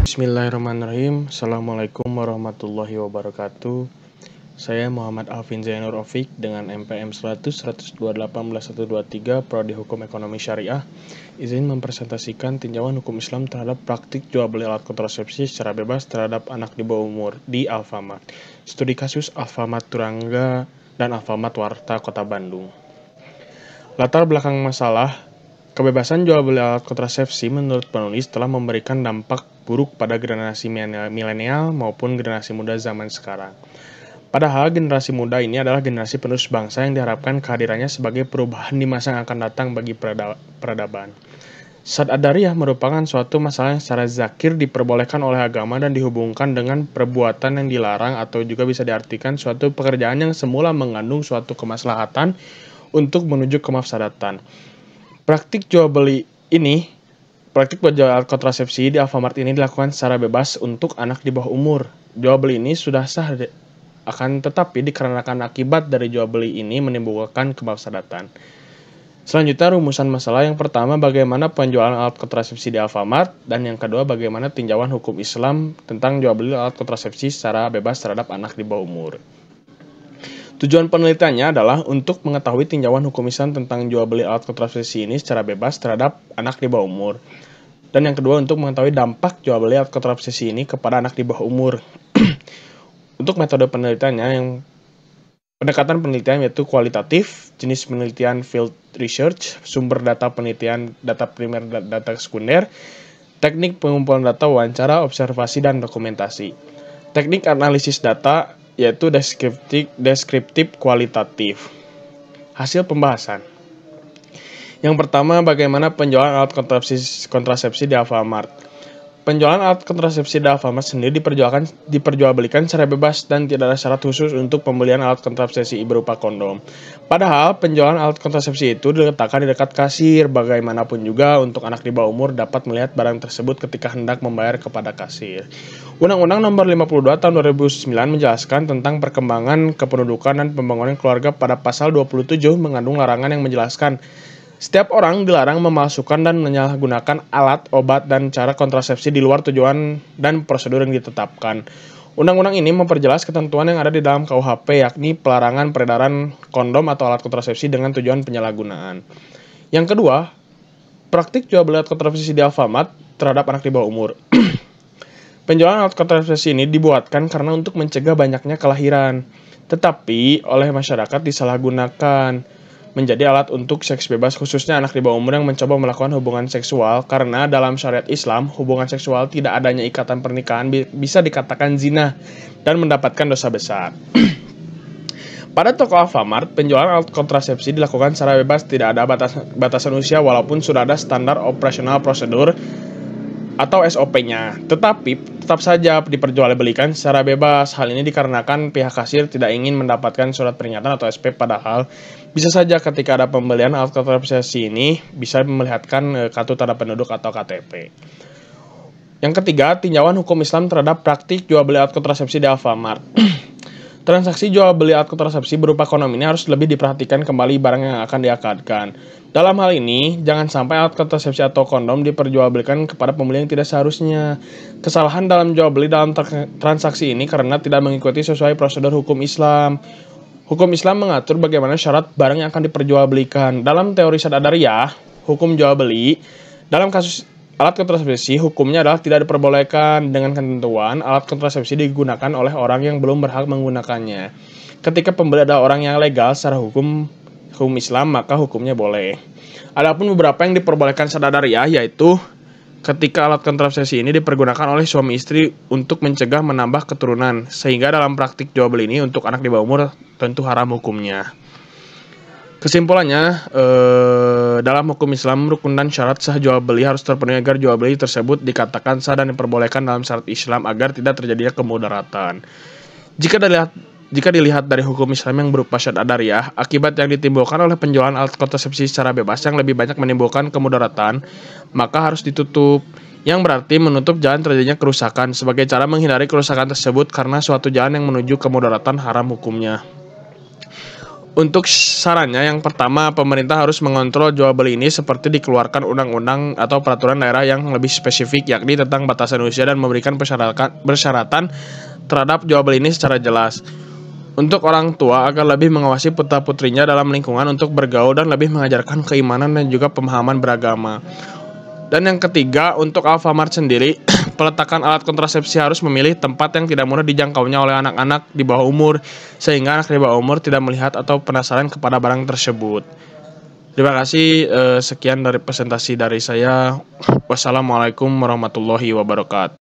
Bismillahirrahmanirrahim. Assalamualaikum warahmatullahi wabarakatuh. Saya Muhammad Alvin Zainur Rafiq dengan MPM 100-128-123 Prodi Hukum Ekonomi Syariah. Izin mempresentasikan tinjauan hukum Islam terhadap praktik jual beli alat kontrasepsi secara bebas terhadap anak di bawah umur di Alfamart. Studi kasus Alfamart Turangga dan Alfamart Warta Kota Bandung. Latar belakang masalah kebebasan jual beli alat kontrasepsi menurut penulis telah memberikan dampak buruk pada generasi milenial maupun generasi muda zaman sekarang. Padahal generasi muda ini adalah generasi penerus bangsa yang diharapkan kehadirannya sebagai perubahan di masa yang akan datang bagi peradaban. Syad Ad-Dariyah merupakan suatu masalah yang secara zakir diperbolehkan oleh agama dan dihubungkan dengan perbuatan yang dilarang atau juga bisa diartikan suatu pekerjaan yang semula mengandung suatu kemaslahatan untuk menuju kemafsadatan. Praktik jual alat kontrasepsi di Alfamart ini dilakukan secara bebas untuk anak di bawah umur. Jual beli ini sudah sah, akan tetapi dikarenakan akibat dari jual beli ini menimbulkan kemafsadatan. Selanjutnya rumusan masalah yang pertama bagaimana penjualan alat kontrasepsi di Alfamart dan yang kedua bagaimana tinjauan hukum Islam tentang jual beli alat kontrasepsi secara bebas terhadap anak di bawah umur. Tujuan penelitiannya adalah untuk mengetahui tinjauan hukum Islam tentang jual beli alat kontrasepsi ini secara bebas terhadap anak di bawah umur. Dan yang kedua untuk mengetahui dampak jual beli alat kontrasepsi ini kepada anak di bawah umur. Untuk metode penelitiannya yang pendekatan penelitian yaitu kualitatif, jenis penelitian field research, sumber data penelitian data primer dan data sekunder, teknik pengumpulan data wawancara, observasi dan dokumentasi. Teknik analisis data yaitu deskriptif kualitatif. Hasil pembahasan. Yang pertama, bagaimana penjualan alat kontrasepsi di Alfamart. Penjualan alat kontrasepsi di Alfamart sendiri diperjualbelikan secara bebas dan tidak ada syarat khusus untuk pembelian alat kontrasepsi berupa kondom. Padahal penjualan alat kontrasepsi itu diletakkan di dekat kasir. Bagaimanapun juga untuk anak di bawah umur dapat melihat barang tersebut ketika hendak membayar kepada kasir. Undang-Undang Nomor 52 Tahun 2009 menjelaskan tentang perkembangan kependudukan dan pembangunan keluarga pada pasal 27 mengandung larangan yang menjelaskan setiap orang dilarang memalsukan dan menyalahgunakan alat, obat, dan cara kontrasepsi di luar tujuan dan prosedur yang ditetapkan. Undang-undang ini memperjelas ketentuan yang ada di dalam KUHP, yakni pelarangan peredaran kondom atau alat kontrasepsi dengan tujuan penyalahgunaan. Yang kedua, praktik jual beli alat kontrasepsi di Alfamart terhadap anak di bawah umur. Penjualan alat kontrasepsi ini dibuatkan karena untuk mencegah banyaknya kelahiran, tetapi oleh masyarakat disalahgunakan menjadi alat untuk seks bebas, khususnya anak di bawah umur yang mencoba melakukan hubungan seksual, karena dalam syariat Islam, hubungan seksual tidak adanya ikatan pernikahan bisa dikatakan zina dan mendapatkan dosa besar. Pada toko Alfamart, penjualan alat kontrasepsi dilakukan secara bebas, tidak ada batasan usia walaupun sudah ada standar operasional prosedur atau SOP-nya, tetapi tetap saja diperjualbelikan secara bebas. Hal ini dikarenakan pihak kasir tidak ingin mendapatkan surat peringatan atau SP, padahal bisa saja ketika ada pembelian alat kontrasepsi ini bisa memperlihatkan kartu tanda penduduk atau KTP. Yang ketiga, tinjauan hukum Islam terhadap praktik jual beli alat kontrasepsi di Alfamart. Transaksi jual beli alat kontrasepsi berupa kondom ini harus lebih diperhatikan kembali barang yang akan diakadkan. Dalam hal ini, jangan sampai alat kontrasepsi atau kondom diperjualbelikan kepada pembeli yang tidak seharusnya. Kesalahan dalam jual beli dalam transaksi ini karena tidak mengikuti sesuai prosedur hukum Islam. Hukum Islam mengatur bagaimana syarat barang yang akan diperjualbelikan. Dalam teori Syad Ad-Dariyah, hukum jual beli dalam kasus alat kontrasepsi hukumnya adalah tidak diperbolehkan dengan ketentuan alat kontrasepsi digunakan oleh orang yang belum berhak menggunakannya. Ketika pembeli adalah orang yang legal secara hukum Islam, maka hukumnya boleh. Adapun beberapa yang diperbolehkan Syad Ad-Dariyah yaitu ketika alat kontrasepsi ini dipergunakan oleh suami istri untuk mencegah menambah keturunan, sehingga dalam praktik jual beli ini untuk anak di bawah umur tentu haram hukumnya. Kesimpulannya, dalam hukum Islam, rukun dan syarat sah jual beli harus terpenuhi agar jual beli tersebut dikatakan sah dan diperbolehkan dalam syarat Islam agar tidak terjadinya kemudaratan. Jika dilihat dari hukum Islam yang berupa Syad Ad-Dariyah, akibat yang ditimbulkan oleh penjualan alat kontrasepsi secara bebas yang lebih banyak menimbulkan kemudaratan, maka harus ditutup. Yang berarti menutup jalan terjadinya kerusakan sebagai cara menghindari kerusakan tersebut karena suatu jalan yang menuju kemudaratan haram hukumnya. Untuk sarannya, yang pertama, pemerintah harus mengontrol jual beli ini seperti dikeluarkan undang-undang atau peraturan daerah yang lebih spesifik, yakni tentang batasan usia dan memberikan persyaratan terhadap jual beli ini secara jelas. Untuk orang tua agar lebih mengawasi putra-putrinya dalam lingkungan untuk bergaul dan lebih mengajarkan keimanan dan juga pemahaman beragama. Dan yang ketiga, untuk Alfamart sendiri, peletakan alat kontrasepsi harus memilih tempat yang tidak mudah dijangkaunya oleh anak-anak di bawah umur, sehingga anak di bawah umur tidak melihat atau penasaran kepada barang tersebut. Terima kasih, sekian dari presentasi dari saya. Wassalamualaikum warahmatullahi wabarakatuh.